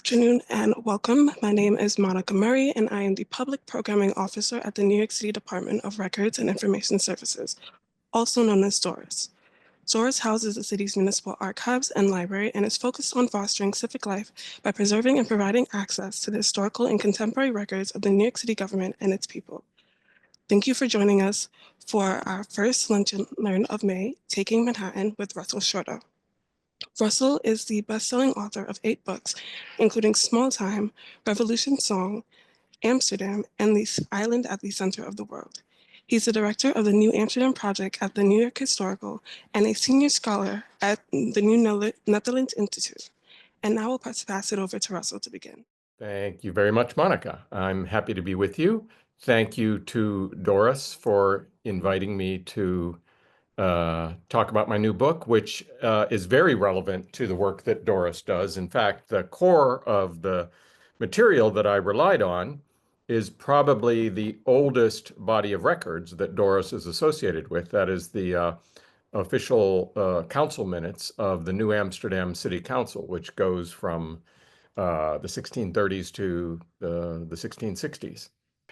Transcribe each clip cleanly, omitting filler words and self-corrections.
afternoon and welcome. My name is Monica Murray, and I am the Public Programming Officer at the New York City Department of Records and Information Services, also known as DORIS. DORIS houses the city's municipal archives and library and is focused on fostering civic life by preserving and providing access to the historical and contemporary records of the New York City government and its people. Thank you for joining us for our first Lunch and Learn of May, Taking Manhattan with Russell Shorto. Russell is the best-selling author of 8 books, including Smalltime, Revolution Song, Amsterdam, and The Island at the Center of the World. He's the director of the New Amsterdam Project at the New York Historical and a senior scholar at the New Netherlands Institute. And now we'll pass it over to Russell to begin. Thank you very much, Monica. I'm happy to be with you. Thank you to Doris for inviting me to talk about my new book, which is very relevant to the work that Doris does. In fact, the core of the material that I relied on is probably the oldest body of records that Doris is associated with. That is the official council minutes of the New Amsterdam City Council, which goes from the 1630s to the 1660s.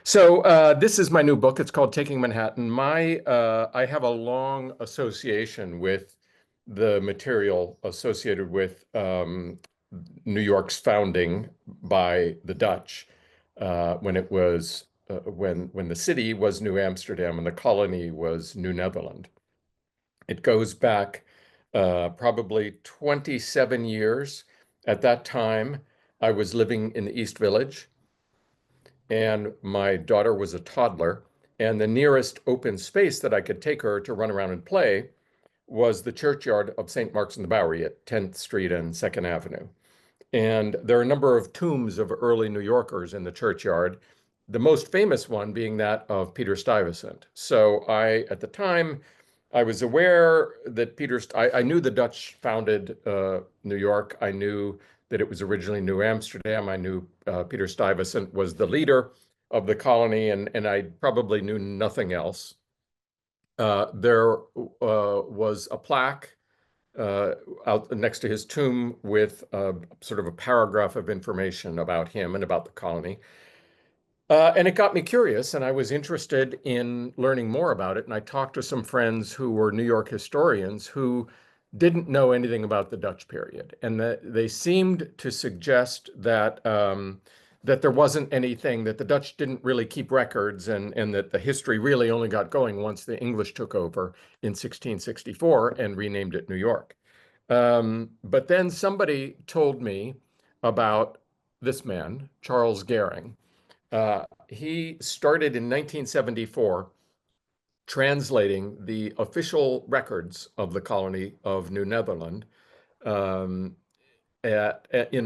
So this is my new book. It's called Taking Manhattan. I have a long association with the material associated with New York's founding by the Dutch when it was when the city was New Amsterdam and the colony was New Netherland. It goes back probably 27 years. At that time, I was living in the East Village, and my daughter was a toddler, and the nearest open space that I could take her to run around and play was the churchyard of St. Mark's in the Bowery at 10th Street and 2nd Avenue. And there are a number of tombs of early New Yorkers in the churchyard, the most famous one being that of Peter Stuyvesant. So at the time, I was aware that I knew the Dutch founded New York. I knew that it was originally New Amsterdam. I knew Peter Stuyvesant was the leader of the colony, and I probably knew nothing else. There was a plaque out next to his tomb with sort of a paragraph of information about him and about the colony. And it got me curious, and I was interested in learning more about it. And I talked to some friends who were New York historians who didn't know anything about the Dutch period. And they seemed to suggest that that there wasn't anything, that the Dutch didn't really keep records, and that the history really only got going once the English took over in 1664 and renamed it New York. But then somebody told me about this man, Charles Gehring. He started in 1974 translating the official records of the colony of New Netherland in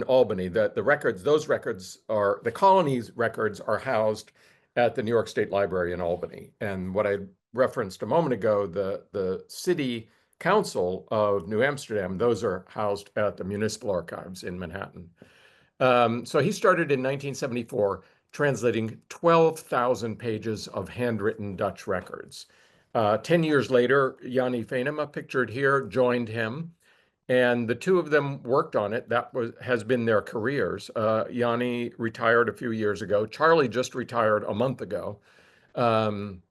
Albany. The records, the colony's records are housed at the New York State Library in Albany. And what I referenced a moment ago, the City Council of New Amsterdam, those are housed at the Municipal Archives in Manhattan. So he started in 1974 translating 12,000 pages of handwritten Dutch records. 10 years later, Yanni Venema, pictured here, joined him, and the two of them worked on it. That has been their careers. Yanni retired a few years ago. Charlie just retired a month ago. And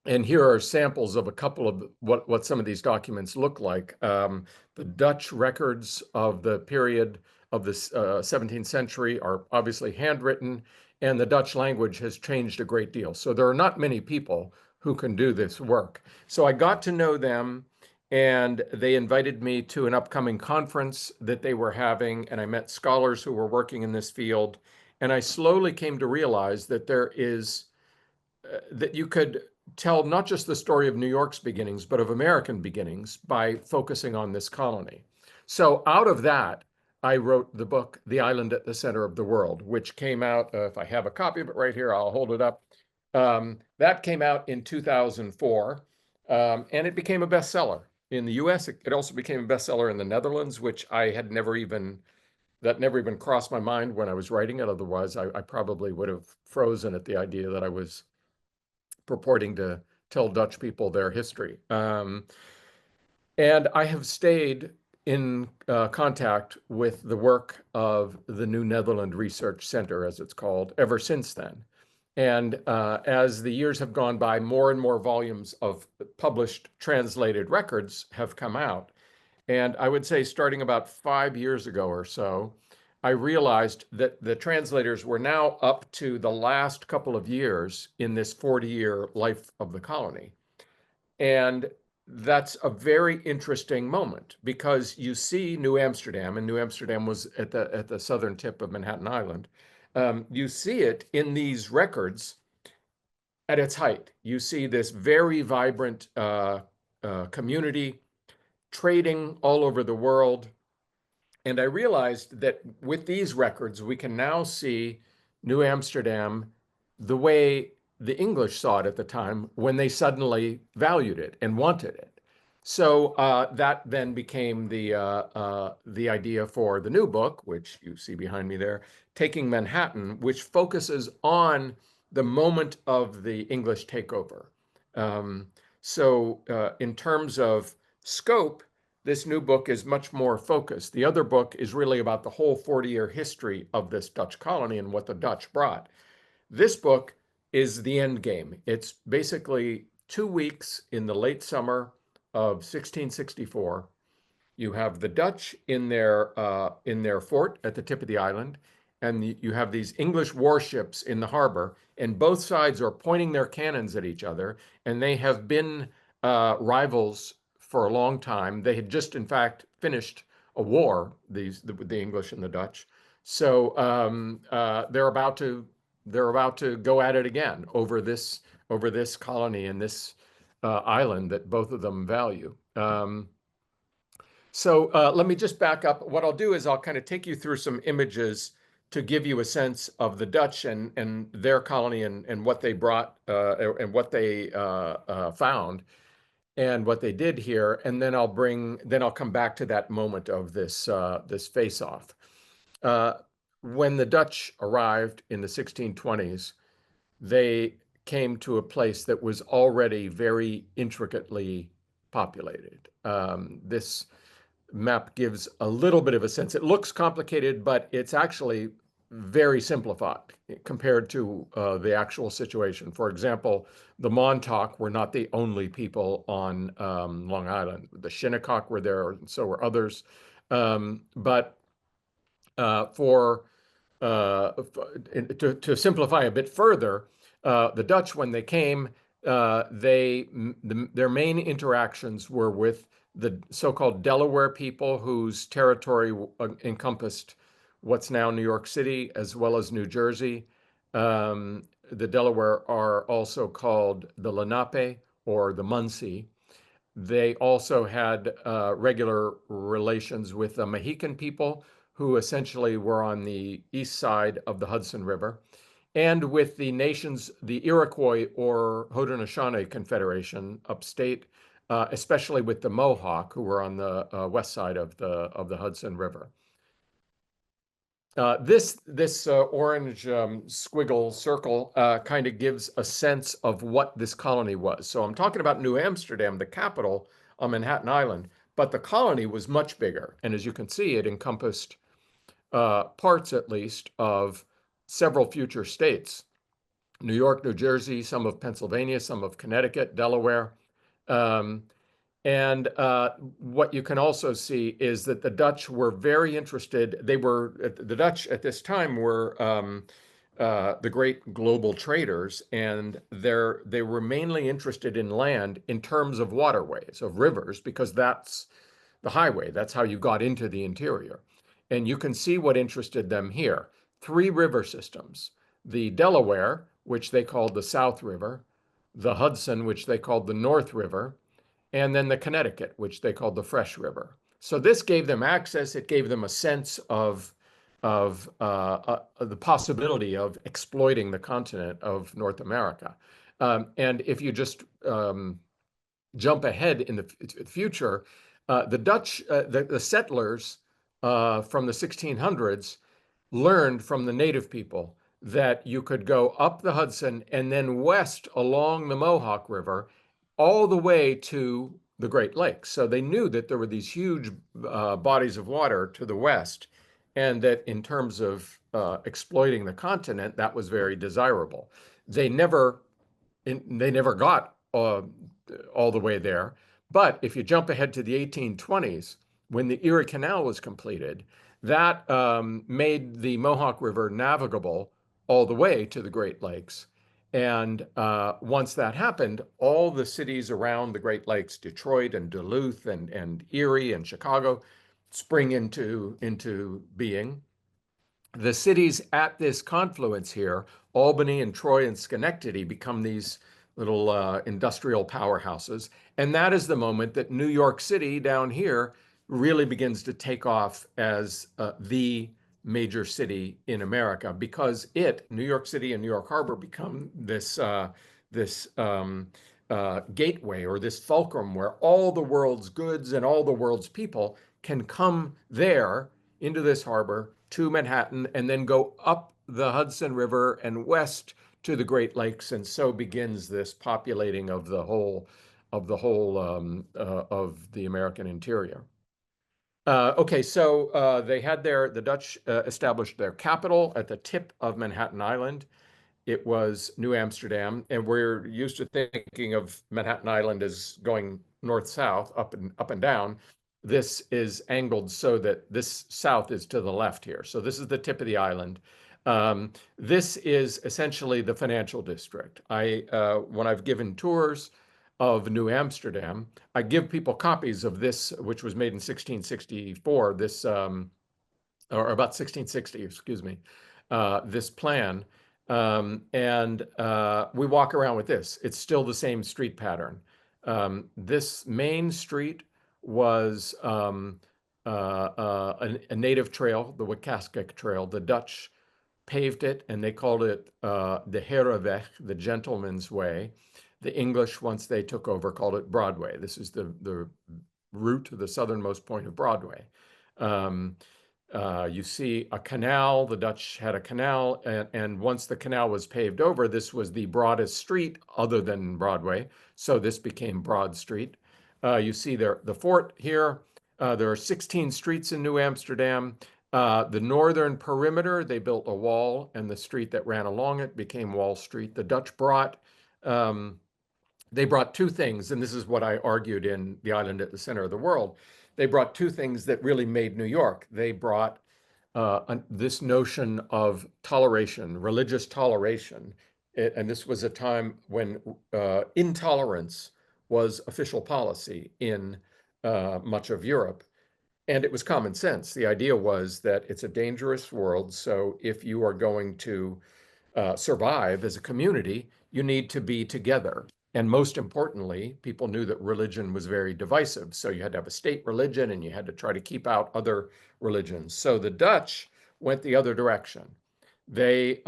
here are samples of a couple of what some of these documents look like. The Dutch records of the period of the 17th century are obviously handwritten, and the Dutch language has changed a great deal. So there are not many people who can do this work. So I got to know them, and they invited me to an upcoming conference that they were having, and I met scholars who were working in this field. And I slowly came to realize that that you could tell not just the story of New York's beginnings, but of American beginnings by focusing on this colony. So out of that, I wrote the book, The Island at the Center of the World, which came out, if I have a copy of it right here, I'll hold it up. That came out in 2004, and it became a bestseller in the US. It also became a bestseller in the Netherlands, which I had never even crossed my mind when I was writing it. Otherwise, I probably would have frozen at the idea that I was purporting to tell Dutch people their history. And I have stayed in contact with the work of the New Netherland Research Center, as it's called, ever since then. And as the years have gone by, more and more volumes of published translated records have come out. And I would say starting about 5 years ago or so, I realized that the translators were now up to the last couple of years in this 40-year life of the colony. And that's a very interesting moment because you see New Amsterdam, and New Amsterdam was at the southern tip of Manhattan Island. You see it in these records at its height. You see this very vibrant community trading all over the world. And I realized that with these records, we can now see New Amsterdam the way the English saw it at the time when they suddenly valued it and wanted it. So that then became the idea for the new book, which you see behind me there, Taking Manhattan, which focuses on the moment of the English takeover. So in terms of scope, this new book is much more focused. The other book is really about the whole 40-year history of this Dutch colony and what the Dutch brought. This book is the end game. It's basically 2 weeks in the late summer of 1664. You have the Dutch in their fort at the tip of the island, and you have these English warships in the harbor, and both sides are pointing their cannons at each other, and they have been rivals for a long time. They had just, in fact, finished a war, the English and the Dutch. So they're about to go at it again over this colony and this island that both of them value. So let me just back up. What I'll do is I'll kind of take you through some images to give you a sense of the Dutch and their colony and what they brought and what they found and what they did here. And then I'll come back to that moment of this face-off. When the Dutch arrived in the 1620s, they came to a place that was already very intricately populated. This map gives a little bit of a sense. It looks complicated, but it's actually very simplified compared to the actual situation. For example, the Montauk were not the only people on Long Island. The Shinnecock were there, and so were others. But to simplify a bit further, the Dutch, when they came, their main interactions were with the so-called Delaware people, whose territory encompassed what's now New York City as well as New Jersey. The Delaware are also called the Lenape or the Munsee. They also had regular relations with the Mohican people, who essentially were on the east side of the Hudson River, and with the nations, the Iroquois or Haudenosaunee Confederation upstate, especially with the Mohawk, who were on the west side of the Hudson River. This orange squiggle circle kind of gives a sense of what this colony was. So I'm talking about New Amsterdam, the capital on Manhattan Island, but the colony was much bigger. And as you can see, it encompassed parts, at least, of several future states: New York, New Jersey, some of Pennsylvania, some of Connecticut, Delaware. And what you can also see is that the Dutch were very interested. The Dutch at this time were the great global traders, and they were mainly interested in land in terms of waterways, of rivers, because that's the highway. That's how you got into the interior. And you can see what interested them here. 3 river systems: the Delaware, which they called the South River; the Hudson, which they called the North River; and then the Connecticut, which they called the Fresh River. So this gave them access. It gave them a sense of the possibility of exploiting the continent of North America. And if you just jump ahead in the future, the Dutch, the settlers from the 1600s learned from the native people that you could go up the Hudson and then west along the Mohawk River all the way to the Great Lakes. So they knew that there were these huge bodies of water to the west, and that in terms of exploiting the continent, that was very desirable. They never they never got all the way there. But if you jump ahead to the 1820s, when the Erie Canal was completed, that made the Mohawk River navigable all the way to the Great Lakes. And once that happened, all the cities around the Great Lakes, Detroit and Duluth and Erie and Chicago, spring into being. The cities at this confluence here, Albany and Troy and Schenectady, become these little industrial powerhouses. And that is the moment that New York City down here really begins to take off as the major city in America, because New York City and New York Harbor, become this gateway, or this fulcrum, where all the world's goods and all the world's people can come there into this harbor to Manhattan, and then go up the Hudson River and west to the Great Lakes, and so begins this populating of the whole of the American interior. Okay, so the Dutch established their capital at the tip of Manhattan Island. It was New Amsterdam, and we're used to thinking of Manhattan Island as going north-south, up and down. This is angled so that this south is to the left here. So this is the tip of the island. This is essentially the financial district. When I've given tours of New Amsterdam, I give people copies of this, which was made in 1664. Or about 1660, excuse me, this plan. And we walk around with this. It's still the same street pattern. This main street was a native trail, the Wakaskek Trail. The Dutch paved it, and they called it the Herenweg, the Gentleman's Way. The English, once they took over, called it Broadway. This is the route to the southernmost point of Broadway. You see a canal. The Dutch had a canal, and once the canal was paved over, this was the broadest street other than Broadway, so this became Broad Street. You see there the fort here. There are 16 streets in New Amsterdam. The northern perimeter, they built a wall, and the street that ran along it became Wall Street. The Dutch they brought two things, and this is what I argued in The Island at the Center of the World. They brought two things that really made New York. They brought this notion of toleration, religious toleration. And this was a time when intolerance was official policy in much of Europe. And it was common sense. The idea was that it's a dangerous world. So if you are going to survive as a community, you need to be together. And most importantly, people knew that religion was very divisive. So you had to have a state religion, and you had to try to keep out other religions. So the Dutch went the other direction. They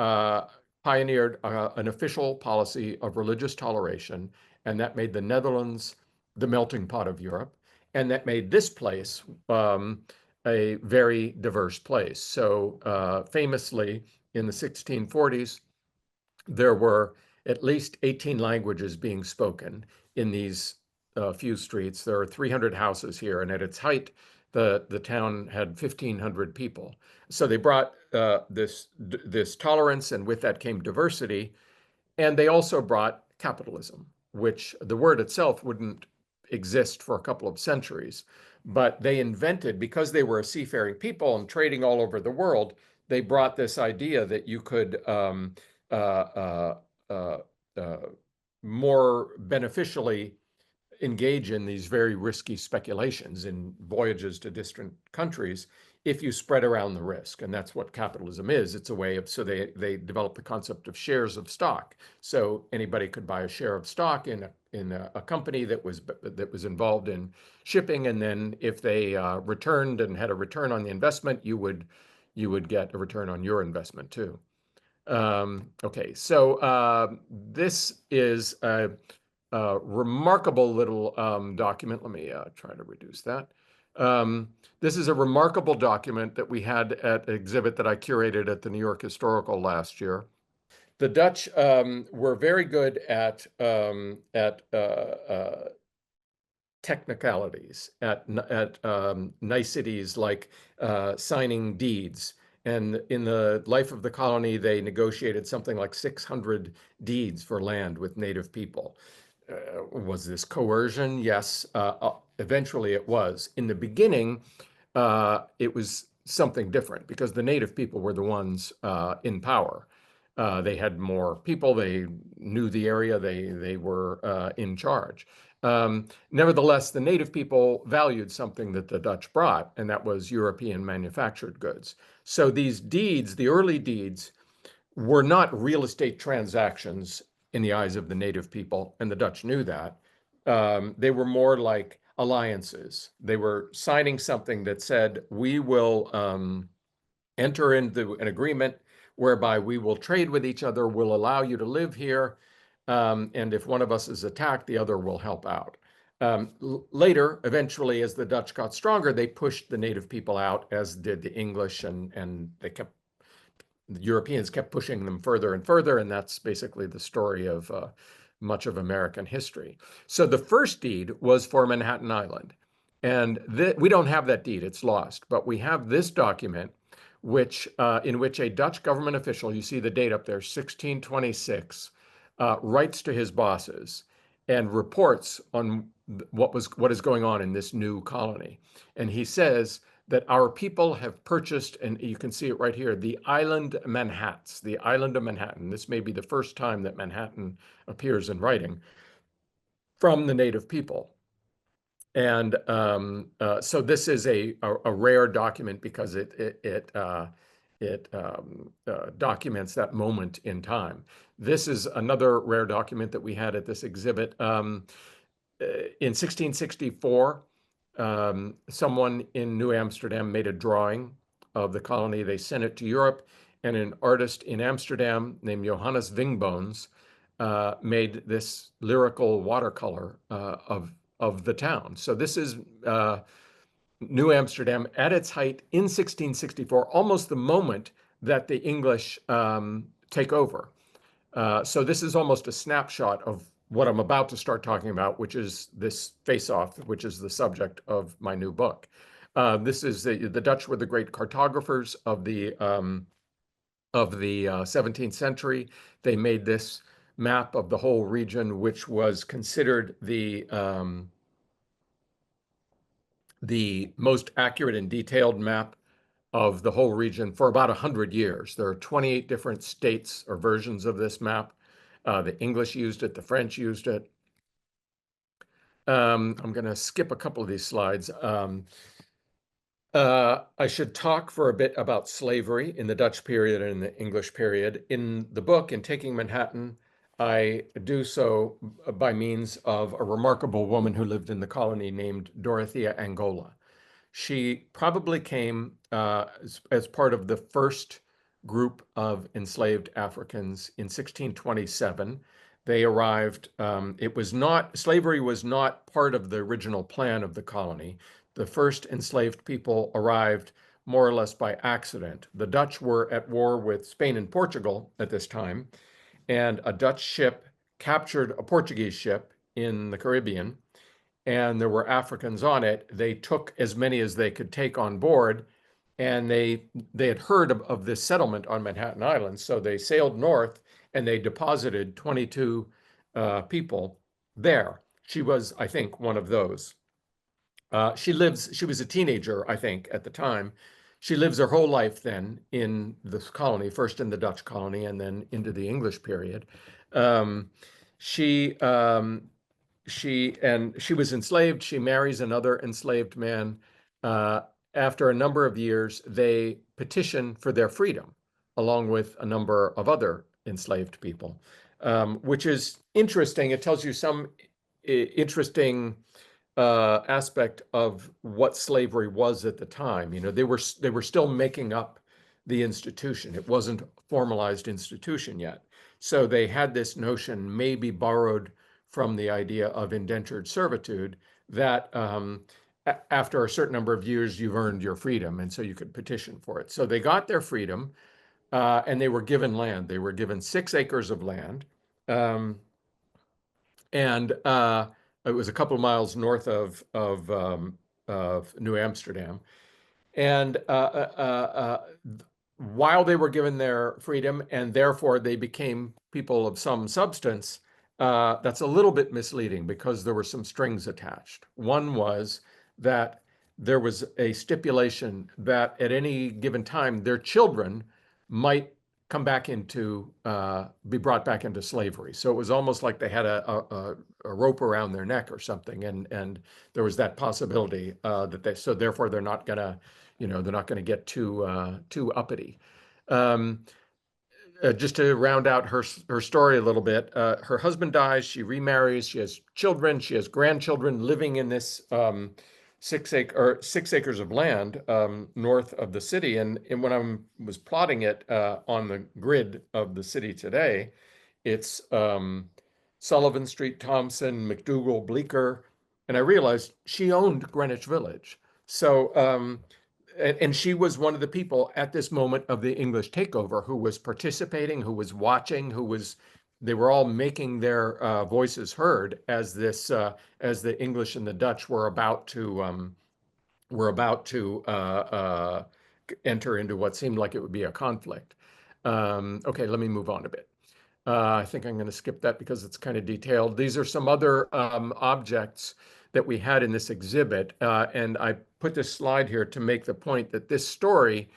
pioneered an official policy of religious toleration, and that made the Netherlands the melting pot of Europe. And that made this place a very diverse place. So famously, in the 1640s, there were at least 18 languages being spoken in these few streets. There are 300 houses here, and at its height, the town had 1,500 people. So they brought this tolerance, and with that came diversity. And they also brought capitalism, which the word itself wouldn't exist for a couple of centuries. But they invented, because they were a seafaring people and trading all over the world, they brought this idea that you could uh, uh, uh, more beneficially engage in these very risky speculations in voyages to distant countries if you spread around the risk. And that's what capitalism is. It's a way of, so they developed the concept of shares of stock. So anybody could buy a share of stock in a company that was involved in shipping, and then if they returned and had a return on the investment, you would get a return on your investment too. Okay, so this is a remarkable little document. Let me try to reduce that. This is a remarkable document that we had at an exhibit that I curated at the New York Historical last year. The Dutch were very good at technicalities, at niceties like signing deeds. And in the life of the colony, they negotiated something like 600 deeds for land with native people. Was this coercion? Yes. Eventually it was. In the beginning, it was something different because the native people were the ones in power. They had more people. They knew the area. They were in charge. Nevertheless, the native people valued something that the Dutch brought, and that was European manufactured goods. So these deeds, the early deeds, were not real estate transactions in the eyes of the native people, and the Dutch knew that. They were more like alliances. They were signing something that said, we will enter into an agreement whereby we will trade with each other, will allow you to live here, and if one of us is attacked, the other will help out. Later, eventually, as the Dutch got stronger, they pushed the native people out, as did the English, and the Europeans kept pushing them further and further, and that's basically the story of much of American history. So the first deed was for Manhattan Island, and we don't have that deed; it's lost. But we have this document, which in which a Dutch government official, you see the date up there, 1626, writes to his bosses and reports on what is going on in this new colony, and he says that our people have purchased, and you can see it right here, the island Manhattans, the island of Manhattan. This may be the first time that Manhattan appears in writing from the native people. And so this is a rare document because it documents that moment in time. This is another rare document that we had at this exhibit. In 1664, someone in New Amsterdam made a drawing of the colony. They sent it to Europe, and an artist in Amsterdam named Johannes Vingboons made this lyrical watercolor of the town. So this is New Amsterdam at its height in 1664, almost the moment that the English take over. So this is almost a snapshot of what I'm about to start talking about, which is this face-off, which is the subject of my new book. This is the Dutch were the great cartographers of the 17th century. They made this map of the whole region, which was considered the most accurate and detailed map of the whole region for about 100 years. There are 28 different states or versions of this map. The English used it, the French used it. I'm going to skip a couple of these slides. I should talk for a bit about slavery in the Dutch period and the English period. In the book, in Taking Manhattan, I do so by means of a remarkable woman who lived in the colony named Dorothea Angola. She probably came as part of the first group of enslaved Africans in 1627. They arrived, slavery was not part of the original plan of the colony. The first enslaved people arrived more or less by accident. The Dutch were at war with Spain and Portugal at this time, and a Dutch ship captured a Portuguese ship in the Caribbean, and there were Africans on it. They took as many as they could take on board, and they had heard of this settlement on Manhattan Island, so they sailed north and they deposited 22 people there. She was, I think, one of those. She was a teenager, I think, at the time. She lives her whole life then in this colony, first in the Dutch colony and then into the English period. She was enslaved. She marries another enslaved man. After a number of years, they petition for their freedom, along with a number of other enslaved people, which is interesting. It tells you some interesting aspect of what slavery was at the time. You know, they were still making up the institution. It wasn't a formalized institution yet. So they had this notion, maybe borrowed from the idea of indentured servitude, that after a certain number of years, you've earned your freedom, and so you could petition for it. So they got their freedom, and they were given land. They were given 6 acres of land, and it was a couple of miles north of New Amsterdam. And while they were given their freedom and therefore they became people of some substance, that's a little bit misleading because there were some strings attached. One was that there was a stipulation that at any given time their children might come back into be brought back into slavery. So it was almost like they had a rope around their neck or something, and there was that possibility that they so therefore they're not gonna they're not gonna get too uppity. Um, just to round out her story a little bit, her husband dies, she remarries, she has children, she has grandchildren living in this 6 acres of land north of the city. And when I was plotting it on the grid of the city today, it's Sullivan Street, Thompson, McDougal, Bleecker, and I realized she owned Greenwich Village. So and she was one of the people at this moment of the English takeover who was participating, who was watching, they were all making their voices heard as the English and the Dutch were about to enter into what seemed like it would be a conflict. Okay, let me move on a bit. I think I'm going to skip that because it's kind of detailed. These are some other objects that we had in this exhibit, and I put this slide here to make the point that this story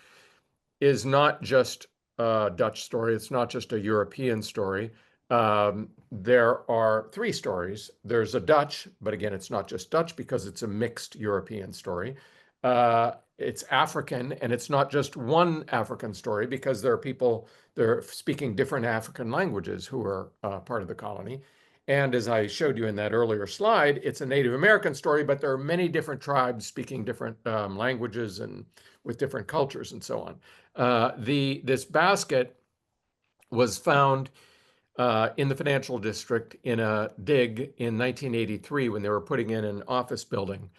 is not just a Dutch story. It's not just a European story. There are three stories. There's a Dutch, but again, it's not just Dutch because it's a mixed European story. It's African, and it's not just one African story because there are people they're speaking different African languages who are part of the colony. And as I showed you in that earlier slide, it's a Native American story, but there are many different tribes speaking different languages and with different cultures and so on. This basket was found in the financial district in a dig in 1983 when they were putting in an office building,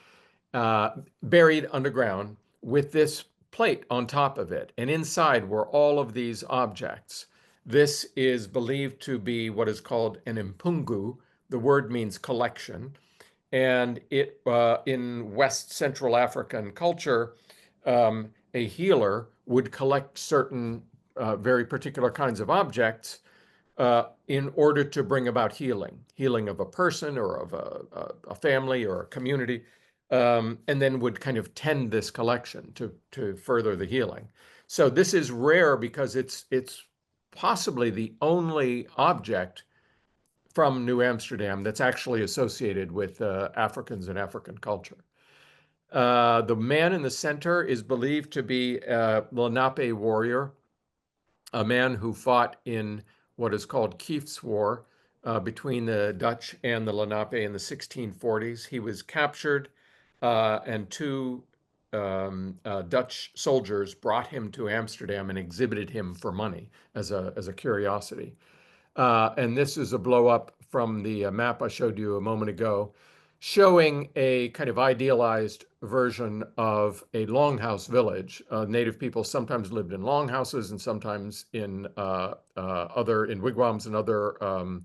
buried underground with this plate on top of it. And inside were all of these objects. This is believed to be what is called an impungu. The word means collection. And it in West Central African culture, a healer would collect certain very particular kinds of objects in order to bring about healing of a person or of a family or a community, and then would kind of tend this collection to further the healing. So this is rare because it's possibly the only object from New Amsterdam that's actually associated with Africans and African culture. The man in the center is believed to be a Lenape warrior, a man who fought in what is called Kief's War between the Dutch and the Lenape in the 1640s. He was captured, and two Dutch soldiers brought him to Amsterdam and exhibited him for money as a curiosity. And this is a blow up from the map I showed you a moment ago, showing a kind of idealized version of a longhouse village. Native people sometimes lived in longhouses and sometimes in wigwams and other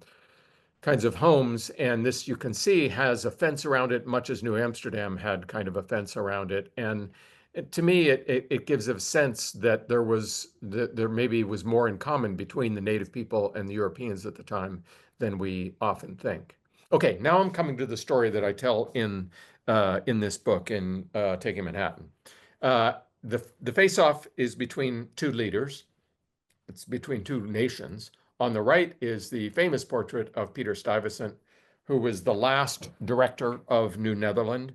kinds of homes. And this, you can see, has a fence around it, much as New Amsterdam had kind of a fence around it. And to me, it gives a sense that there maybe was more in common between the native people and the Europeans at the time than we often think. Okay, now I'm coming to the story that I tell in this book in Taking Manhattan. The face-off is between two leaders. It's between two nations. On the right is the famous portrait of Peter Stuyvesant, who was the last director of New Netherland.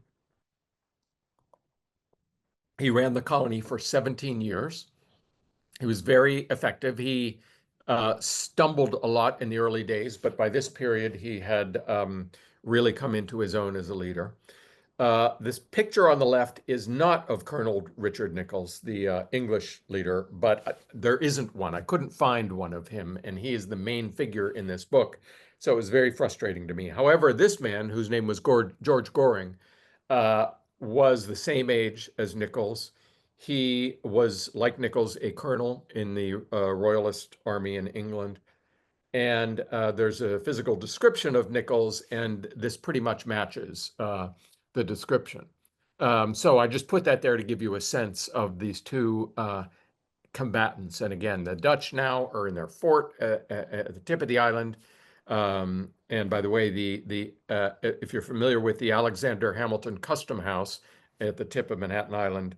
He ran the colony for 17 years. He was very effective. He stumbled a lot in the early days, but by this period, he had really come into his own as a leader. This picture on the left is not of Colonel Richard Nicolls, the English leader, but there isn't one. I couldn't find one of him, and he is the main figure in this book. So it was very frustrating to me. However, this man, whose name was George Goring, was the same age as Nicolls. He was, like Nicolls, a colonel in the Royalist Army in England. and there's a physical description of Nichols, and this pretty much matches the description. So I just put that there to give you a sense of these two combatants. And again, the Dutch now are in their fort at the tip of the island. And by the way, if you're familiar with the Alexander Hamilton Custom House at the tip of Manhattan Island,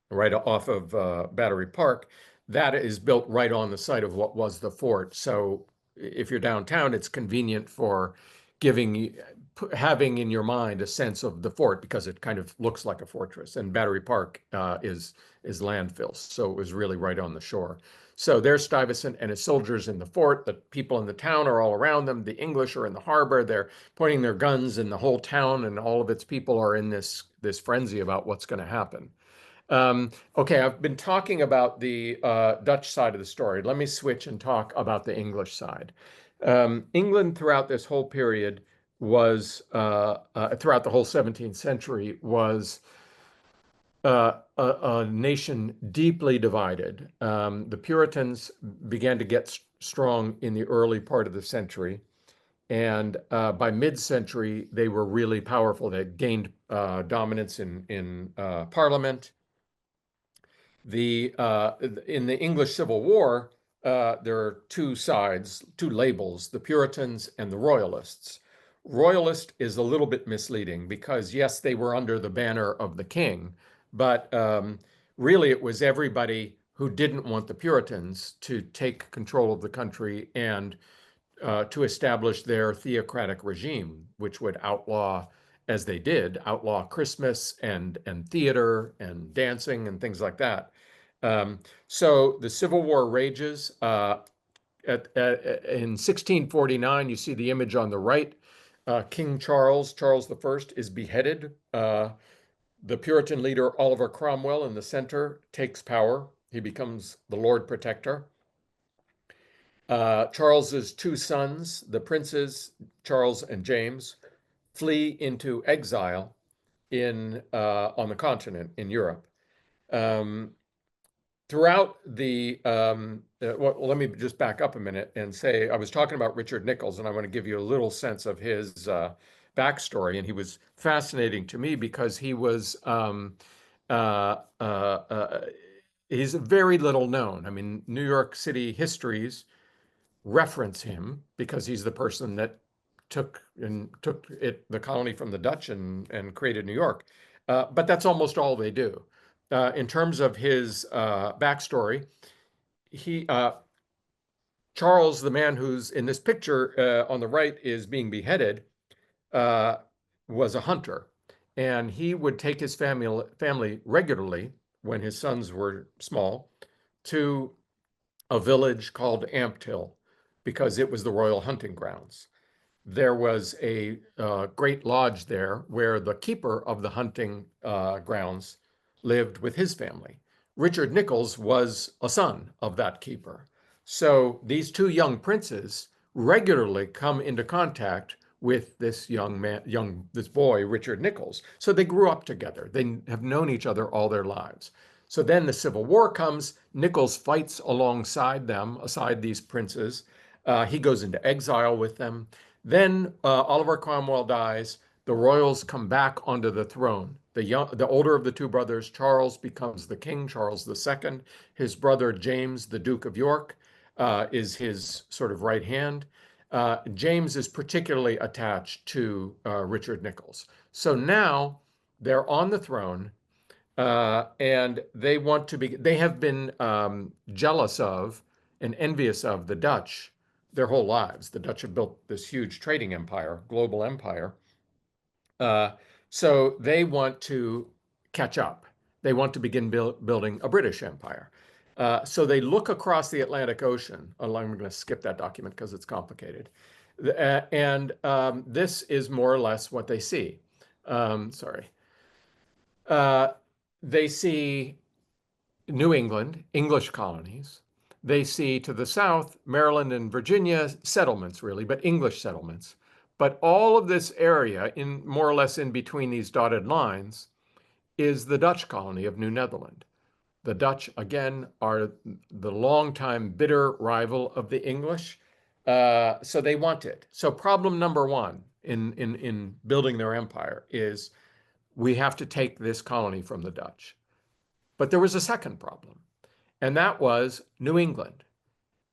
right off of Battery Park, that is built right on the site of what was the fort. So if you're downtown, it's convenient for having in your mind a sense of the fort because it kind of looks like a fortress. And Battery Park is landfill, so it was really right on the shore. So there's Stuyvesant and his soldiers in the fort. The people in the town are all around them. The English are in the harbor. They're pointing their guns, and the whole town and all of its people are in this frenzy about what's going to happen. Okay, I've been talking about the Dutch side of the story. Let me switch and talk about the English side. England throughout this whole period was, throughout the whole 17th century, was a nation deeply divided. The Puritans began to get strong in the early part of the century. And by mid-century, they were really powerful. They gained dominance in Parliament. In the English Civil War, there are two sides, two labels, the Puritans and the Royalists. Royalist is a little bit misleading because, yes, they were under the banner of the king, but really it was everybody who didn't want the Puritans to take control of the country and to establish their theocratic regime, which would outlaw, as they did, outlaw Christmas and theater and dancing and things like that. So the Civil War rages. In 1649, you see the image on the right. King Charles I, is beheaded. The Puritan leader Oliver Cromwell in the center takes power. He becomes the Lord Protector. Charles's two sons, the princes, Charles and James, flee into exile on the continent in Europe. Throughout well, let me just back up a minute and say I was talking about Richard Nichols, and I want to give you a little sense of his backstory. And he was fascinating to me because he was uh, uh, uh, he's very little known. I mean, New York City histories reference him because he's the person that took the colony from the Dutch and created New York. But that's almost all they do. In terms of his backstory, he Charles, the man who's in this picture on the right, is being beheaded, was a hunter, and he would take his family regularly when his sons were small to a village called Ampthill because it was the royal hunting grounds. There was a great lodge there where the keeper of the hunting grounds lived with his family. Richard Nichols was a son of that keeper. So these two young princes regularly come into contact with this this boy, Richard Nichols. So they grew up together. They have known each other all their lives. So then the Civil War comes. Nichols fights alongside them, aside these princes. He goes into exile with them. Then Oliver Cromwell dies. The royals come back onto the throne. The older of the two brothers, Charles, becomes the king, Charles II. His brother, James, the Duke of York, is his sort of right hand. James is particularly attached to Richard Nichols. So now they're on the throne, and they have been jealous of and envious of the Dutch their whole lives. The Dutch have built this huge trading empire, global empire. Uh, so they want to catch up. They want to begin building a British empire. So they look across the Atlantic Ocean. I'm going to skip that document because it's complicated. And this is more or less what they see. Sorry. They see New England, English colonies. They see to the south, Maryland and Virginia settlements, really, but English settlements. But all of this area, in more or less in between these dotted lines, is the Dutch colony of New Netherland. The Dutch, again, are the longtime bitter rival of the English. So they want it. So problem number one in building their empire is we have to take this colony from the Dutch. But there was a second problem, and that was New England.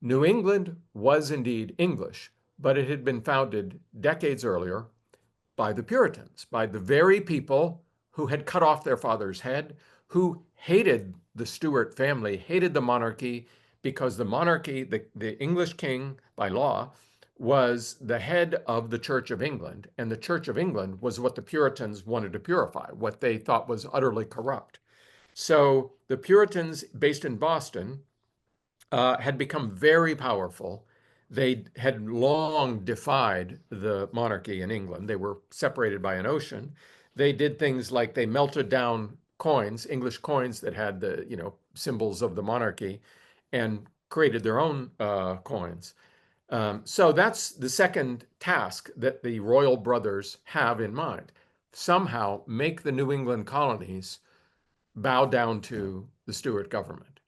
New England was indeed English, but it had been founded decades earlier by the Puritans, by the very people who had cut off their father's head, who hated the Stuart family, hated the monarchy, because the monarchy, the English king by law, was the head of the Church of England. And the Church of England was what the Puritans wanted to purify, what they thought was utterly corrupt. So the Puritans, based in Boston, had become very powerful. They had long defied the monarchy in England. They were separated by an ocean. They did things like they melted down coins, English coins that had the, symbols of the monarchy, and created their own coins. So that's the second task that the royal brothers have in mind. Somehow make the New England colonies bow down to the Stuart government.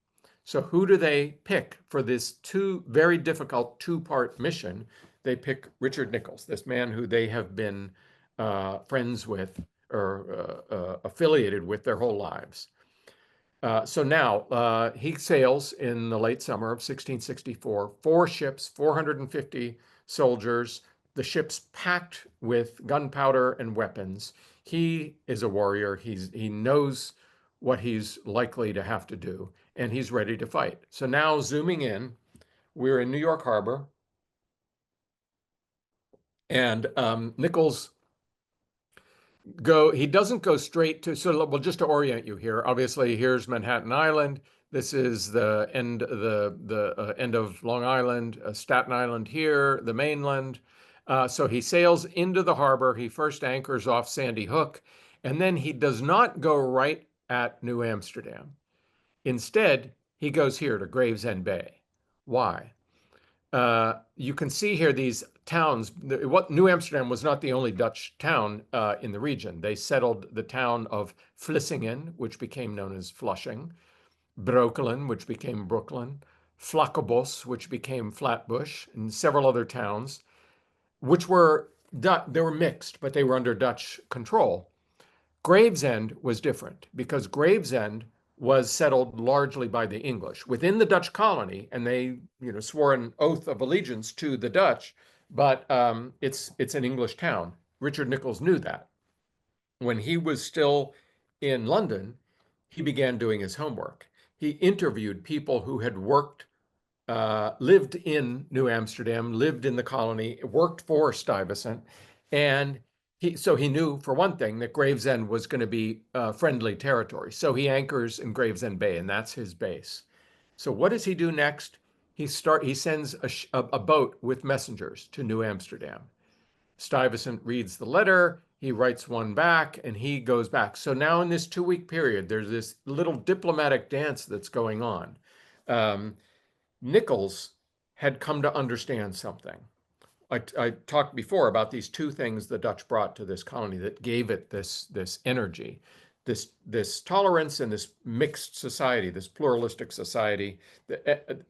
So who do they pick for this very difficult two-part mission? They pick Richard Nicolls, this man who they have been friends with or affiliated with their whole lives. So now he sails in the late summer of 1664, 4 ships, 450 soldiers, the ship's packed with gunpowder and weapons. He is a warrior. He knows what he's likely to have to do, and he's ready to fight. So now zooming in, we're in New York Harbor, and Nicolls he doesn't go straight to, so well, just to orient you here, obviously here's Manhattan Island. This is the end, the end of Long Island, Staten Island here, the mainland. So he sails into the harbor. He first anchors off Sandy Hook, and then he does not go right at New Amsterdam. Instead, he goes here to Gravesend Bay. Why? You can see here these towns. New Amsterdam was not the only Dutch town in the region. They settled the town of Vlissingen, which became known as Flushing, Breukelen, which became Brooklyn, Vlakkenbos, which became Flatbush, and several other towns, which were they were mixed, but they were under Dutch control. Gravesend was different because Gravesend was settled largely by the English within the Dutch colony, and they, swore an oath of allegiance to the Dutch. But it's an English town. Richard Nicolls knew that. When he was still in London, he began doing his homework. He interviewed people who had lived in New Amsterdam, lived in the colony, worked for Stuyvesant, and so he knew, for one thing, that Gravesend was going to be friendly territory. So he anchors in Gravesend Bay, and that's his base. So what does he do next? He sends a boat with messengers to New Amsterdam. Stuyvesant reads the letter, he writes one back, and he goes back. So now in this 2-week period, there's this little diplomatic dance that's going on. Nicolls had come to understand something. I talked before about these two things the Dutch brought to this colony that gave it this energy, this tolerance and this mixed society, this pluralistic society,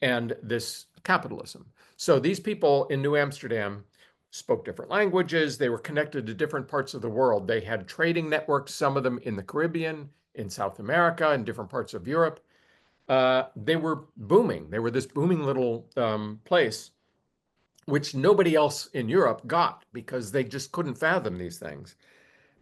and this capitalism. So these people in New Amsterdam spoke different languages. They were connected to different parts of the world. They had trading networks, some of them in the Caribbean, in South America, in different parts of Europe. They were booming. They were this booming little place, which nobody else in Europe got because they just couldn't fathom these things.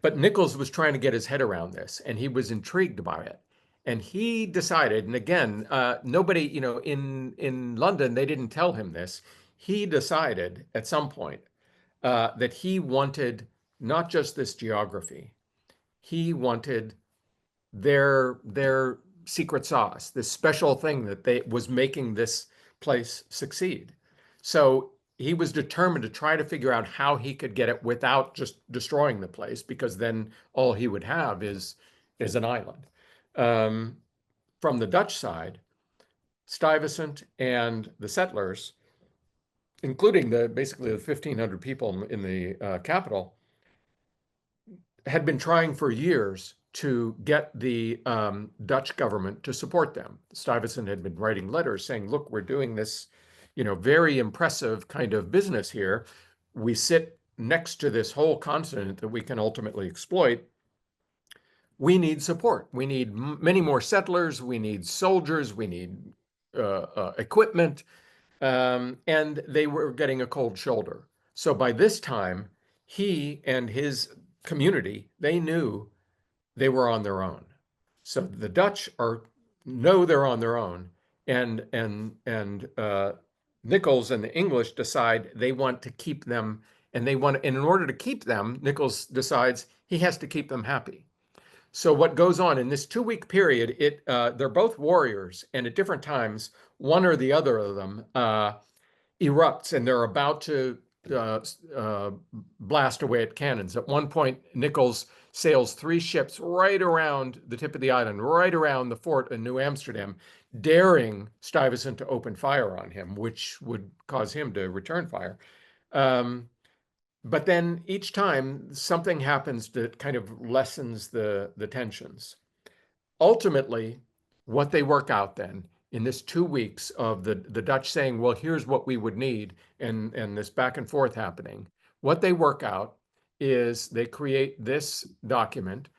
But Nicolls was trying to get his head around this, and he was intrigued by it. And he decided, and again, nobody, in London, they didn't tell him this. He decided at some point that he wanted not just this geography, he wanted their secret sauce, this special thing that was making this place succeed. So he was determined to try to figure out how he could get it without just destroying the place, because then all he would have is an island. From the Dutch side, Stuyvesant and the settlers, including basically the 1,500 people in the capital, had been trying for years to get the Dutch government to support them. Stuyvesant had been writing letters saying, look, we're doing this, very impressive kind of business here. We sit next to this whole continent that we can ultimately exploit. We need support. We need many more settlers. We need soldiers. We need equipment. And they were getting a cold shoulder. So by this time, he and his community, they knew they were on their own. So the Dutch know they're on their own, and Nichols and the English decide they want to keep them, and in order to keep them, Nichols decides he has to keep them happy. So what goes on in this 2-week period, they're both warriors, and at different times, one or the other of them erupts, and they're about to uh, uh, blast away at cannons. At one point, Nichols sails 3 ships right around the tip of the island, right around the fort in New Amsterdam, daring Stuyvesant to open fire on him, which would cause him to return fire. But then each time something happens that kind of lessens the tensions. Ultimately, what they work out then in this 2 weeks of the Dutch saying, well, here's what we would need, and this back and forth happening, what they work out is they create this document,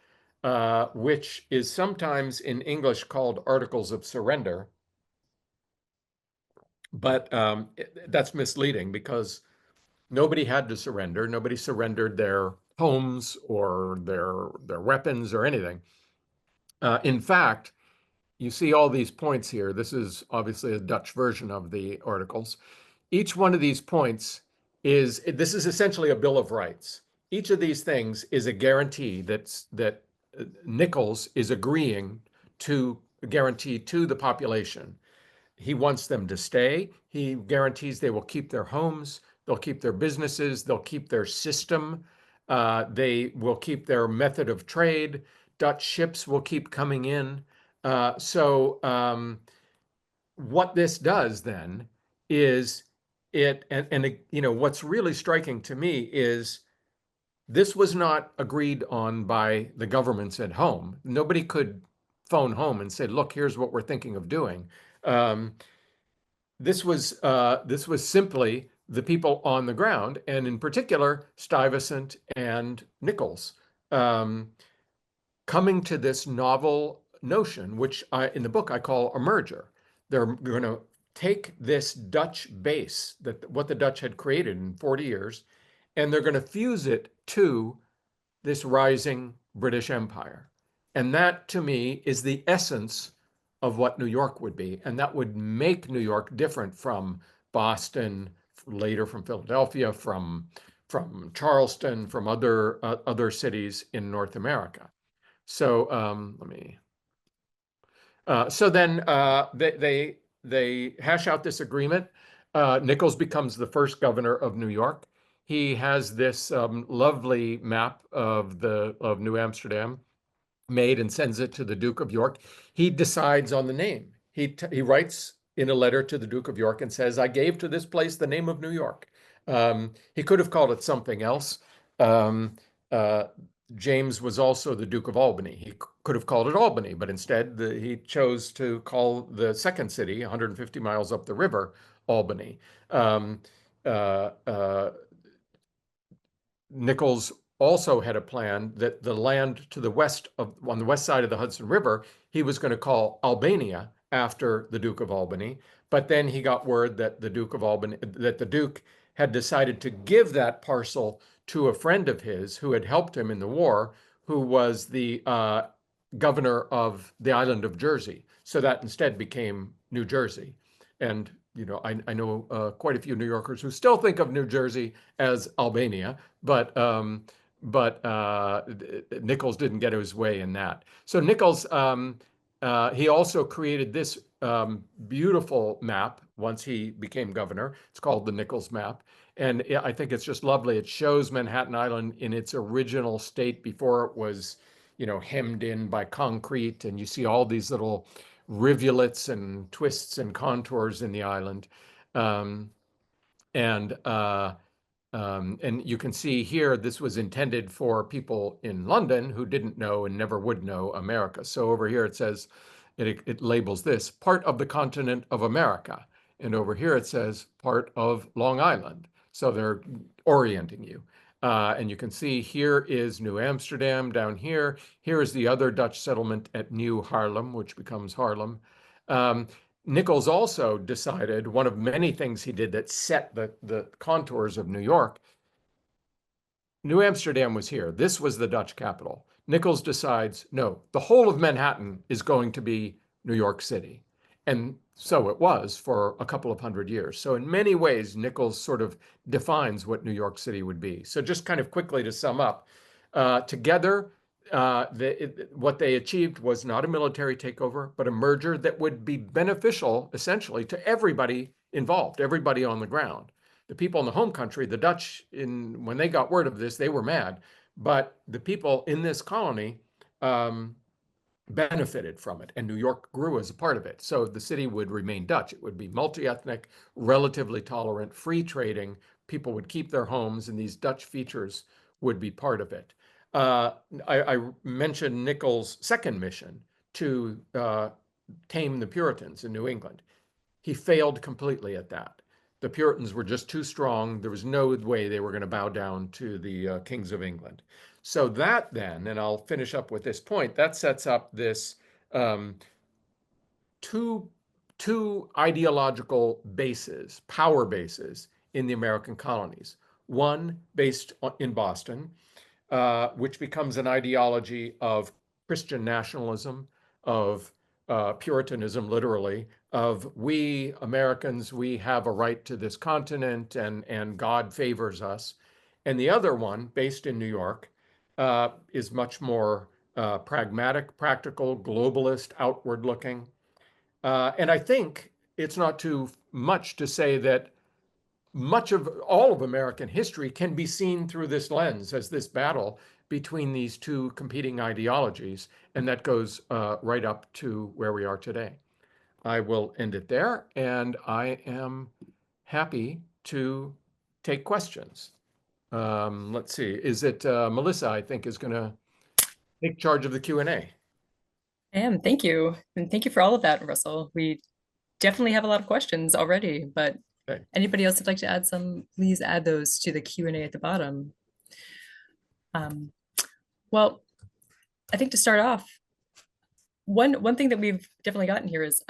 which is sometimes in English called Articles of Surrender. But that's misleading because nobody had to surrender. Nobody surrendered their homes or their weapons or anything. In fact, you see all these points here. This is obviously a Dutch version of the articles. Each one of these points this is essentially a Bill of Rights. Each of these things is a guarantee that Nichols is agreeing to guarantee to the population. He wants them to stay. He guarantees they will keep their homes, they'll keep their businesses, they'll keep their system, they will keep their method of trade. Dutch ships will keep coming in. So what this does then is what's really striking to me is this was not agreed on by the governments at home. Nobody could phone home and say, look, here's what we're thinking of doing. This was simply the people on the ground, and in particular, Stuyvesant and Nichols, coming to this novel notion, which in the book I call a merger. They're going to take this Dutch base, what the Dutch had created in 40 years, and they're going to fuse it to this rising British Empire. And that, to me, is the essence of what New York would be. And that would make New York different from Boston, later from Philadelphia, from Charleston, from other cities in North America. So so then they hash out this agreement. Nichols becomes the first governor of New York. He has this lovely map of New Amsterdam made and sends it to the Duke of York. He decides on the name. He writes in a letter to the Duke of York and says, I gave to this place the name of New York. He could have called it something else. James was also the Duke of Albany. He could have called it Albany, but instead he chose to call the second city, 150 miles up the river, Albany. Nichols also had a plan that the land to the west on the west side of the Hudson River, he was going to call Albania after the Duke of Albany. But then he got word that the Duke had decided to give that parcel to a friend of his who had helped him in the war, who was the governor of the island of Jersey. So that instead became New Jersey. And I know quite a few New Yorkers who still think of New Jersey as Albania, but Nichols didn't get his way in that. So Nichols, he also created this beautiful map once he became governor. It's called the Nichols map. And I think it's just lovely. It shows Manhattan Island in its original state before it was, hemmed in by concrete. And you see all these little rivulets and twists and contours in the island. And you can see here, this was intended for people in London who didn't know and never would know America. So over here it says, it labels this part of the continent of America. and over here it says part of Long Island. So they're orienting you. And you can see here is New Amsterdam down here. Here is the other Dutch settlement at New Haarlem, which becomes Harlem. Nichols also decided, one of many things he did that set the contours of New York. New Amsterdam was here. This was the Dutch capital. Nichols decides, no, the whole of Manhattan is going to be New York City. And so it was for a couple of hundred years. So in many ways, Nichols sort of defines what New York City would be. So just kind of quickly to sum up, together, what they achieved was not a military takeover, but a merger that would be beneficial, essentially, to everybody involved, everybody on the ground. The people in the home country, the Dutch, when they got word of this, they were mad. But the people in this colony benefited from it, and New York grew as a part of it. So the city would remain Dutch. It would be multi-ethnic, relatively tolerant, free trading. People would keep their homes, and these Dutch features would be part of it. I mentioned Nichols' second mission to tame the Puritans in New England. He failed completely at that. The Puritans were just too strong. There was no way they were going to bow down to the kings of England. So that then, and I'll finish up with this point, that sets up this two ideological bases, power bases in the American colonies. One based in Boston, which becomes an ideology of Christian nationalism, of Puritanism, literally, of we Americans, we have a right to this continent and God favors us. And the other one, based in New York, is much more pragmatic, practical, globalist, outward looking. And I think it's not too much to say that much of all of American history can be seen through this lens as this battle between these two competing ideologies, and that goes right up to where we are today. I will end it there, and I am happy to take questions. Let's see, is it Melissa, I think, is going to take charge of the Q&A. Thank you. And thank you for all of that, Russell. We definitely have a lot of questions already, but Okay. anybody else would like to add some, please add those to the Q&A at the bottom. Well, I think to start off, one thing that we've definitely gotten here is,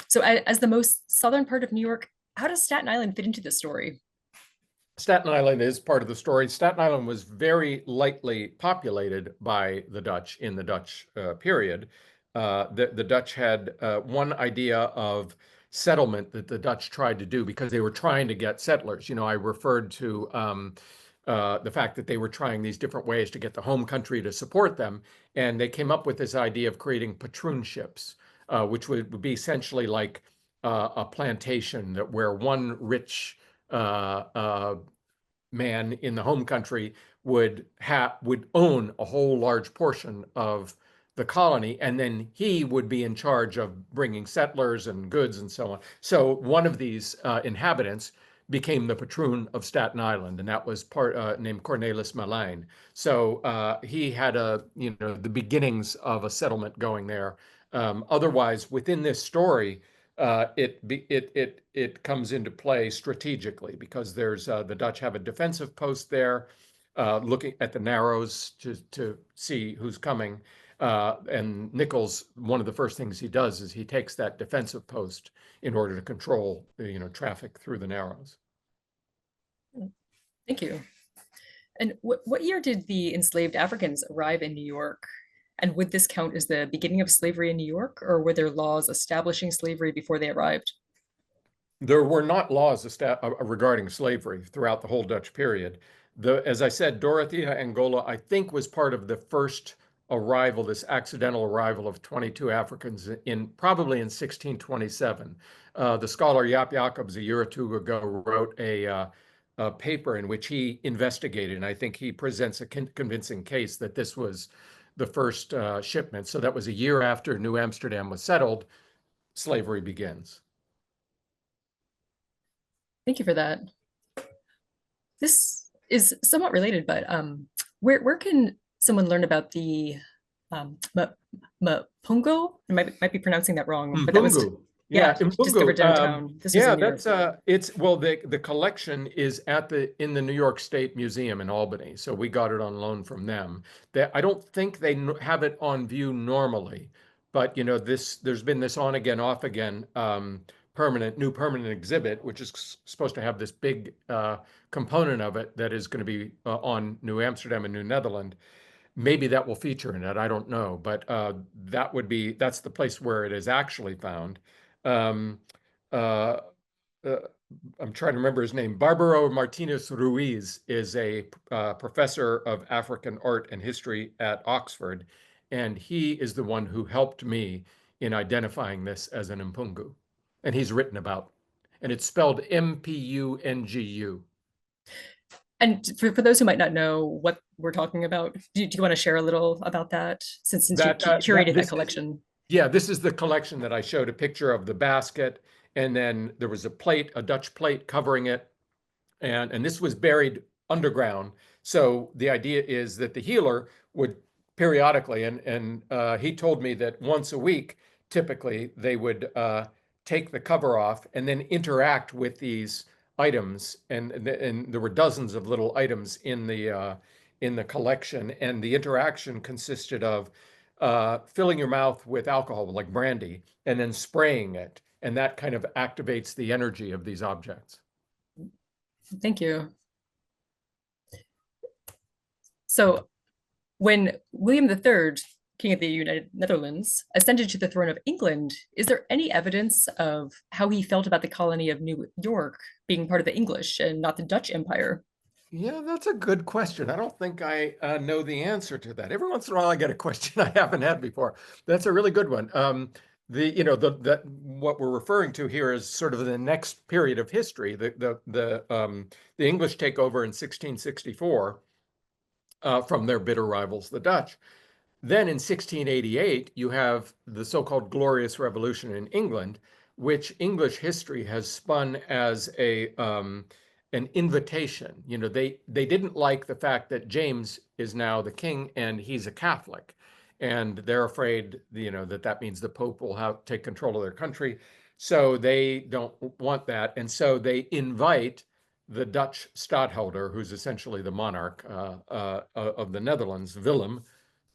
so as the most southern part of New York, how does Staten Island fit into this story? Staten Island is part of the story. Staten Island was very lightly populated by the Dutch in the Dutch period. The Dutch had one idea of settlement that the Dutch tried to do because they were trying to get settlers. You know, I referred to the fact that they were trying these different ways to get the home country to support them. And they came up with this idea of creating patroonships, which would be essentially like a plantation that where one rich man in the home country would own a whole large portion of the colony, and then he would be in charge of bringing settlers and goods and so on. So one of these inhabitants became the patroon of Staten Island, and that was named Cornelis Malijn. So he had the beginnings of a settlement going there. Otherwise, within this story, it comes into play strategically because there's the Dutch have a defensive post there, looking at the Narrows to see who's coming. And Nichols, one of the first things he does is he takes that defensive post in order to control traffic through the Narrows. Thank you. And what year did the enslaved Africans arrive in New York? And would this count as the beginning of slavery in New York, or were there laws establishing slavery before they arrived? There were not laws regarding slavery throughout the whole Dutch period. As I said, Dorothea Angola, I think, was part of the first arrival, this accidental arrival of 22 Africans probably in 1627. The scholar Jaap Jacobs a year or two ago wrote a paper in which he investigated, and I think he presents a convincing case that this was the first shipment. So that was a year after New Amsterdam was settled, slavery begins. Thank you for that. This is somewhat related, but where can someone learn about the Mapungo? I might be pronouncing that wrong, but that was Yeah, just discovered Mbungu. downtown. This was Yeah, in New that's York. it's well, the collection is in the New York State Museum in Albany, so we got it on loan from them. I don't think they have it on view normally, but there's been this on again, off again new permanent exhibit, which is supposed to have this big component of it that is going to be on New Amsterdam and New Netherlands. Maybe that will feature in it. I don't know, but that's the place where it is actually found. Um, uh, uh, I'm trying to remember his name. Barbaro Martinez Ruiz is a professor of African art and history at Oxford, and he is the one who helped me in identifying this as an Mpungu. And he's written about, and it's spelled Mpungu. And for those who might not know what we're talking about, do you want to share a little about that since you curated that collection? Yeah, this is the collection that I showed a picture of the basket, and then there was a Dutch plate covering it, and this was buried underground. So the idea is that the healer would periodically, and he told me that once a week, typically, they would take the cover off and then interact with these items, and there were dozens of little items in the collection, and the interaction consisted of filling your mouth with alcohol, like brandy, and then spraying it, and that kind of activates the energy of these objects. Thank you. So when William III, King of the United Netherlands, ascended to the throne of England, is there any evidence of how he felt about the colony of New York being part of the English and not the Dutch Empire? Yeah, that's a good question. I don't think I know the answer to that. Every once in a while, I get a question I haven't had before. That's a really good one. What we're referring to here is sort of the next period of history. The English take over in 1664 from their bitter rivals, the Dutch. Then in 1688, you have the so-called Glorious Revolution in England, which English history has spun as an invitation. They didn't like the fact that James is now the king and he's a Catholic, and they're afraid, that means the Pope will take control of their country. So they don't want that, and so they invite the Dutch stadtholder, who's essentially the monarch of the Netherlands, Willem,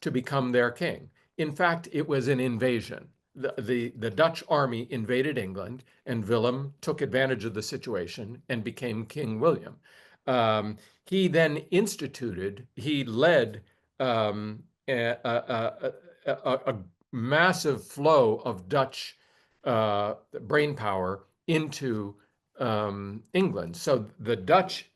to become their king. In fact, it was an invasion. The Dutch army invaded England, and Willem took advantage of the situation and became King William. He then he led a massive flow of Dutch brain power into England. So the Dutch,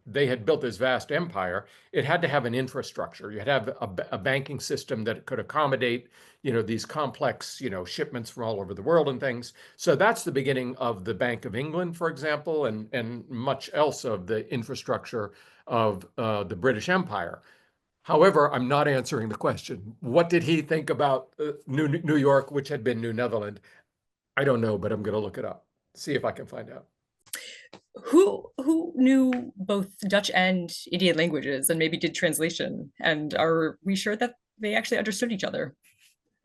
they had built this vast empire, it had to have an infrastructure. You had to have a banking system that could accommodate, these complex, shipments from all over the world and things. So that's the beginning of the Bank of England, for example, and much else of the infrastructure of the British Empire. However, I'm not answering the question. What did he think about New York, which had been New Netherland? I don't know, but I'm going to look it up, see if I can find out. Who knew both Dutch and Indian languages and maybe did translation? And are we sure that they actually understood each other?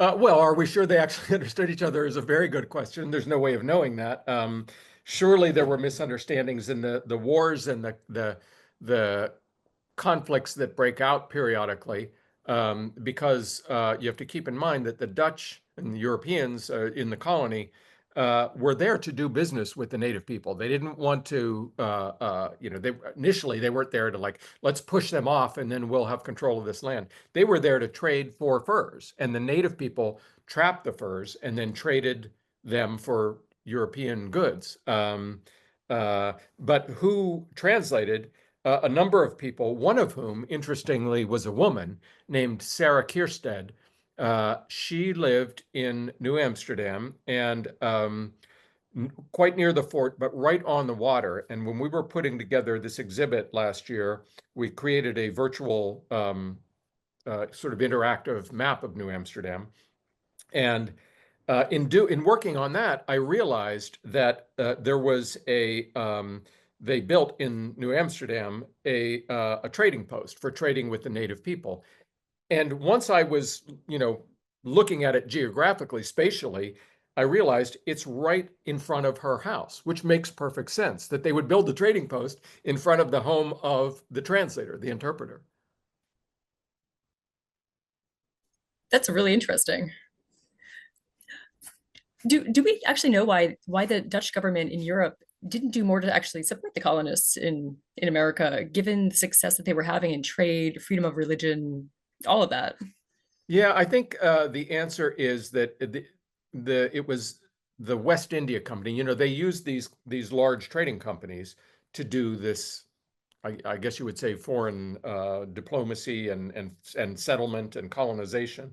Well, are we sure they actually understood each other is a very good question. There's no way of knowing that. Surely there were misunderstandings in the wars and the conflicts that break out periodically, because you have to keep in mind that the Dutch and the Europeans in the colony were there to do business with the native people. They didn't want to, initially they weren't there to let's push them off and then we'll have control of this land. They were there to trade for furs, and the native people trapped the furs and then traded them for European goods. But who translated? A number of people, one of whom, interestingly, was a woman named Sarah Kierstead. She lived in New Amsterdam and quite near the fort, but right on the water. And when we were putting together this exhibit last year, we created a virtual sort of interactive map of New Amsterdam. And in working on that, I realized that there was they built in New Amsterdam a trading post for trading with the native people. And once I was, looking at it geographically, spatially, I realized it's right in front of her house, which makes perfect sense that they would build the trading post in front of the home of the translator, the interpreter. That's really interesting. Do we actually know why the Dutch government in Europe didn't do more to actually support the colonists in America, given the success that they were having in trade, freedom of religion, all of that? Yeah, I think the answer is that it was the West India Company. You know, they used these large trading companies to do this. I guess you would say foreign diplomacy and settlement and colonization.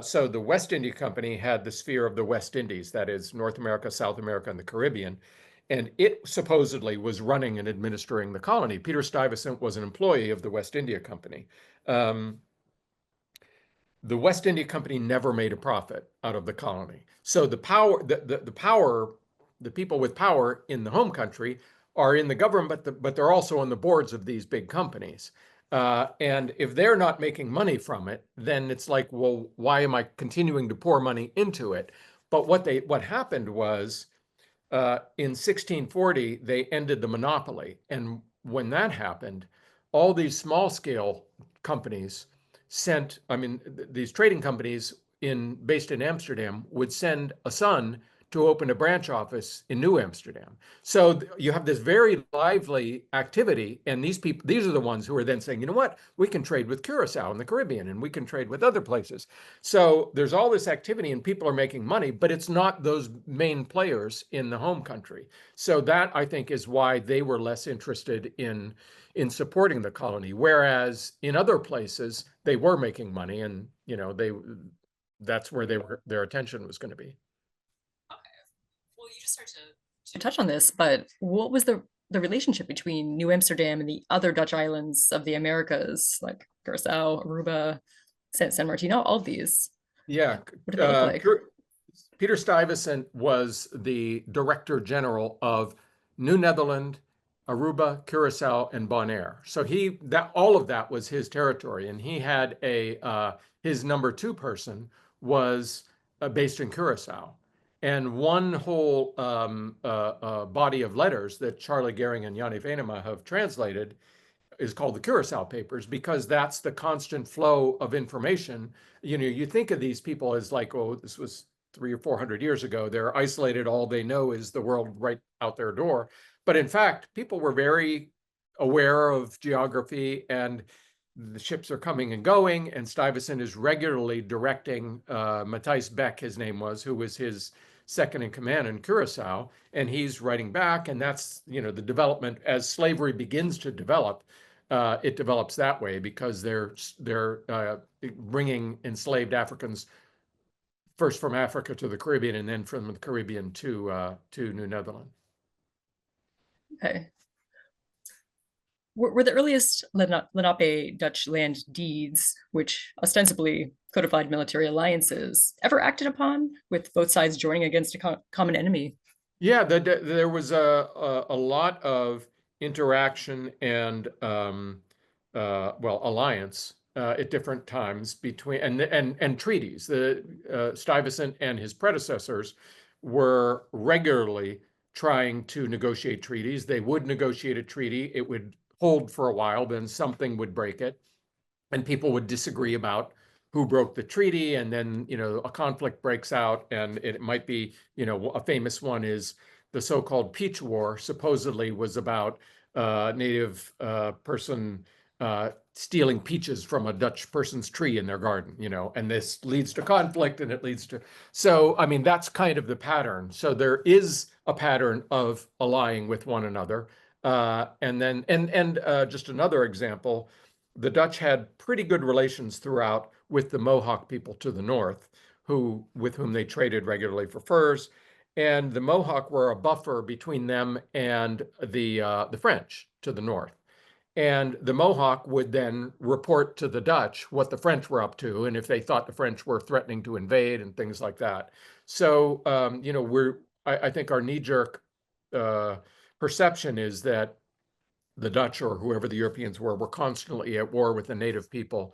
So the West India Company had the sphere of the West Indies, that is North America, South America, and the Caribbean, and it supposedly was running and administering the colony. Peter Stuyvesant was an employee of the West India Company. Um, the West India Company never made a profit out of the colony. So the power, the power, the people with power in the home country are in the government, but they're also on the boards of these big companies. And if they're not making money from it, then it's like, well, why am I continuing to pour money into it? But what happened was in 1640, they ended the monopoly. And when that happened, all these small scale companies sent, I mean, these trading companies based in Amsterdam would send a son to open a branch office in New Amsterdam. So you have this very lively activity, and these are the ones who are then saying, you know what, we can trade with Curacao in the Caribbean, and we can trade with other places. So there's all this activity, and people are making money, but it's not those main players in the home country. So that, I think, is why they were less interested in supporting the colony, whereas in other places they were making money, and that's where their attention was going to be. Well, you just started to touch on this, but what was the relationship between New Amsterdam and the other Dutch islands of the Americas, like Curacao, Aruba, San Martino, all of these? Yeah, What did they look like? Peter Stuyvesant was the Director General of New Netherland, Aruba, Curacao, and Bonaire. So all of that was his territory, and he had his number two person was based in Curacao. And one whole body of letters that Charlie Gehring and Yanni Venema have translated is called the Curacao Papers, because that's the constant flow of information. You know, you think of these people as like, oh, this was 300 or 400 years ago. They're isolated. All they know is the world right out their door. But in fact, people were very aware of geography, and the ships are coming and going. And Stuyvesant is regularly directing Matthijs Beck, his name was, who was his second in command in Curacao, and he's writing back. And that's, the development as slavery begins to develop. It develops that way because they're bringing enslaved Africans first from Africa to the Caribbean, and then from the Caribbean to New Netherland. Okay. Were the earliest Lenape Dutch land deeds, which ostensibly codified military alliances, ever acted upon, with both sides joining against a common enemy? Yeah, there was a lot of interaction and alliance at different times between and treaties. The Stuyvesant and his predecessors were regularly trying to negotiate treaties. They would negotiate a treaty. It would hold for a while, then something would break it, and people would disagree about who broke the treaty, and then a conflict breaks out, and it might be a famous one is the so-called Peach War. Supposedly was about native person stealing peaches from a Dutch person's tree in their garden, and this leads to conflict, and it leads to, so I mean, that's kind of the pattern. So there is a pattern of allying with one another. And then just another example, the Dutch had pretty good relations throughout with the Mohawk people to the north, with whom they traded regularly for furs. And the Mohawk were a buffer between them and the French to the north. And the Mohawk would then report to the Dutch what the French were up to, and if they thought the French were threatening to invade and things like that. So, I think our knee-jerk perception is that the Dutch or whoever the Europeans were constantly at war with the native people,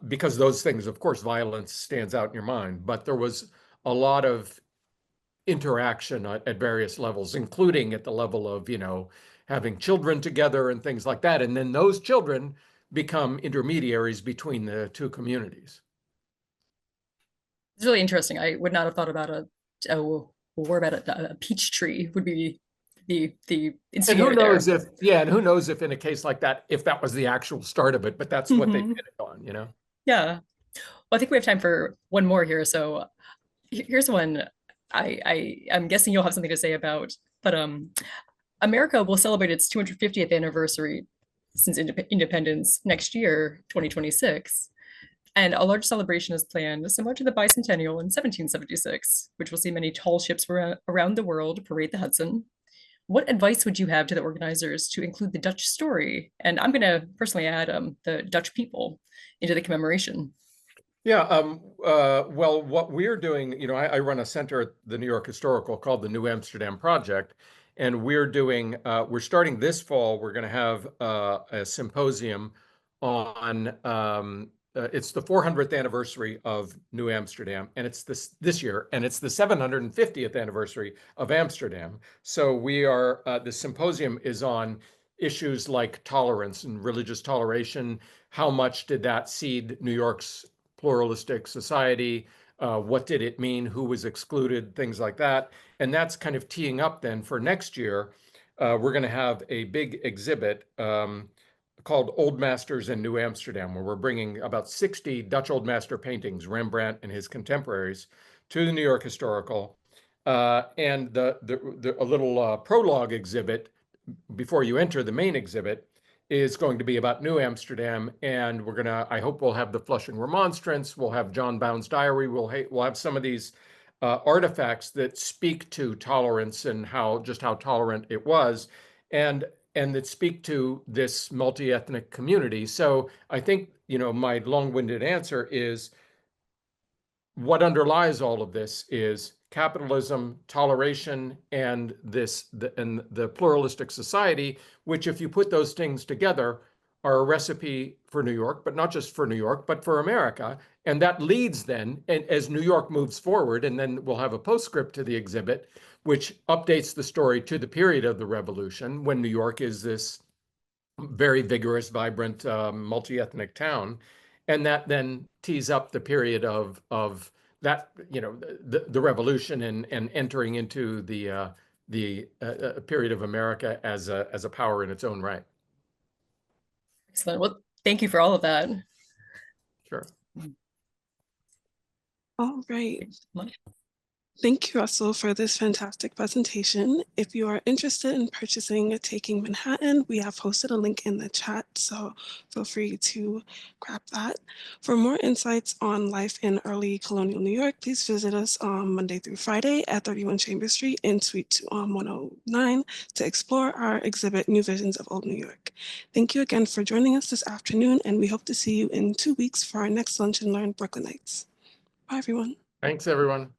because those things, of course, violence stands out in your mind. But there was a lot of interaction at various levels, including at the level of, having children together and things like that. And then those children become intermediaries between the two communities. It's really interesting. I would not have thought about a peach tree would be the And instigator who knows and who knows if in a case like that, if that was the actual start of it, but that's what they did it on, Yeah. Well, I think we have time for one more here. So here's one I'm guessing you'll have something to say about, but America will celebrate its 250th anniversary since independence next year, 2026. And a large celebration is planned, similar to the bicentennial in 1776, which will see many tall ships around the world parade the Hudson. What advice would you have to the organizers to include the Dutch story? And I'm going to personally add the Dutch people into the commemoration. Yeah, well, what we're doing, I run a center at the New York Historical called the New Amsterdam Project, and we're starting this fall. We're going to have a symposium on it's the 400th anniversary of New Amsterdam, and it's this year, and it's the 750th anniversary of Amsterdam. So the symposium is on issues like tolerance and religious toleration. How much did that seed New York's pluralistic society? What did it mean? Who was excluded? Things like that. And that's kind of teeing up then for next year. We're going to have a big exhibit called Old Masters in New Amsterdam, where we're bringing about 60 Dutch Old Master paintings, Rembrandt and his contemporaries, to the New York Historical. And a little prologue exhibit before you enter the main exhibit is going to be about New Amsterdam, and I hope we'll have the Flushing Remonstrance, we'll have John Bound's diary, we'll have some of these artifacts that speak to tolerance and how tolerant it was, and that speak to this multi-ethnic community. So I think, my long-winded answer is what underlies all of this is capitalism, toleration, and the pluralistic society, which, if you put those things together, are a recipe for New York, but not just for New York, but for America. And that leads then, and as New York moves forward, and then we'll have a postscript to the exhibit, which updates the story to the period of the Revolution, when New York is this very vigorous, vibrant, multi-ethnic town. And that then tees up the period of that, the revolution and entering into the period of America as a power in its own right. Excellent. Well, thank you for all of that. Sure. All right. Thank you, Russell, for this fantastic presentation. If you are interested in purchasing Taking Manhattan, we have posted a link in the chat, so feel free to grab that. For more insights on life in early colonial New York, please visit us on Monday through Friday at 31 Chambers Street in Suite 109 to explore our exhibit, New Visions of Old New York. Thank you again for joining us this afternoon, and we hope to see you in 2 weeks for our next Lunch and Learn Brooklynites. Bye, everyone. Thanks, everyone.